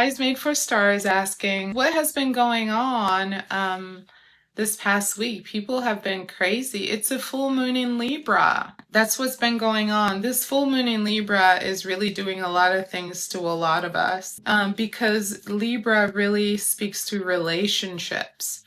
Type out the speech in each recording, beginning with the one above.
Eyes Made for Stars asking, what has been going on this past week? People have been crazy. It's a full moon in Libra. That's what's been going on. This full moon in Libra is really doing a lot of things to a lot of us because Libra really speaks to relationships.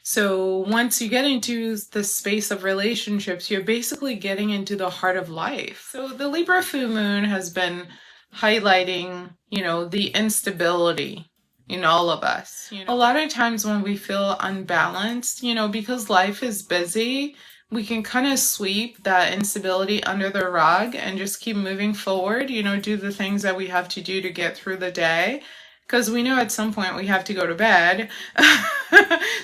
So once you get into the space of relationships, you're basically getting into the heart of life. So the Libra full moon has been highlighting, the instability in all of us. A lot of times when we feel unbalanced, because life is busy, we can kind of sweep that instability under the rug and just keep moving forward, do the things that we have to do to get through the day. Because we know at some point we have to go to bed.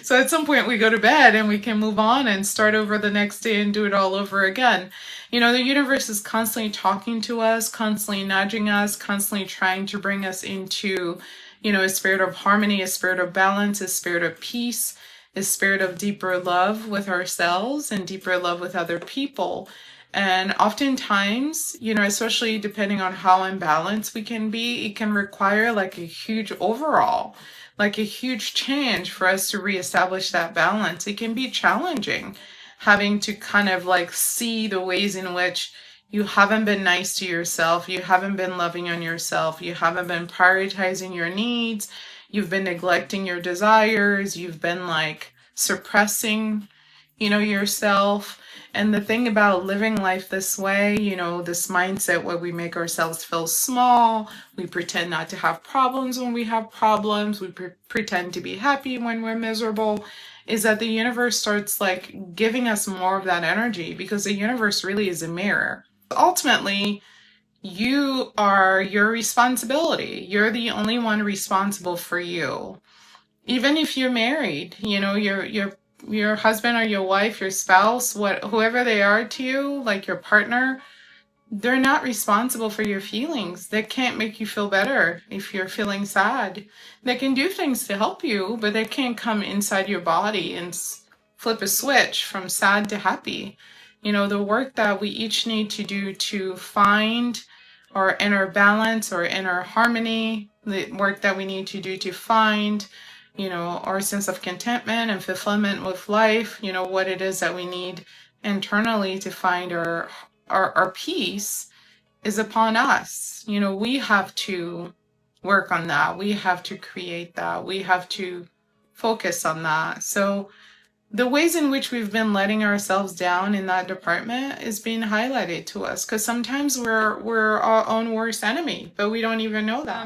So at some point we go to bed and we can move on and start over the next day and do it all over again. The universe is constantly talking to us, constantly nudging us, constantly trying to bring us into, a spirit of harmony, a spirit of balance, a spirit of peace, a spirit of deeper love with ourselves and deeper love with other people. And oftentimes, especially depending on how imbalanced we can be, it can require like a huge overhaul, like a huge change for us to reestablish that balance. It can be challenging having to kind of like see the ways in which you haven't been nice to yourself, you haven't been loving on yourself, you haven't been prioritizing your needs, you've been neglecting your desires, you've been like suppressing, yourself. And the thing about living life this way, this mindset where we make ourselves feel small, we pretend not to have problems when we have problems, we pretend to be happy when we're miserable, is that the universe starts like giving us more of that energy because the universe really is a mirror. Ultimately, you are your responsibility. You're the only one responsible for you. Even if you're married, your husband or your wife, your spouse, whoever they are to you, like your partner, they're not responsible for your feelings. They can't make you feel better if you're feeling sad. They can do things to help you, but they can't come inside your body and flip a switch from sad to happy. The work that we each need to do to find our inner balance or inner harmony, the work that we need to do to find our sense of contentment and fulfillment with life, what it is that we need internally to find our peace is upon us. We have to work on that. We have to create that. We have to focus on that. So the ways in which we've been letting ourselves down in that department is being highlighted to us because sometimes we're our own worst enemy, but we don't even know that.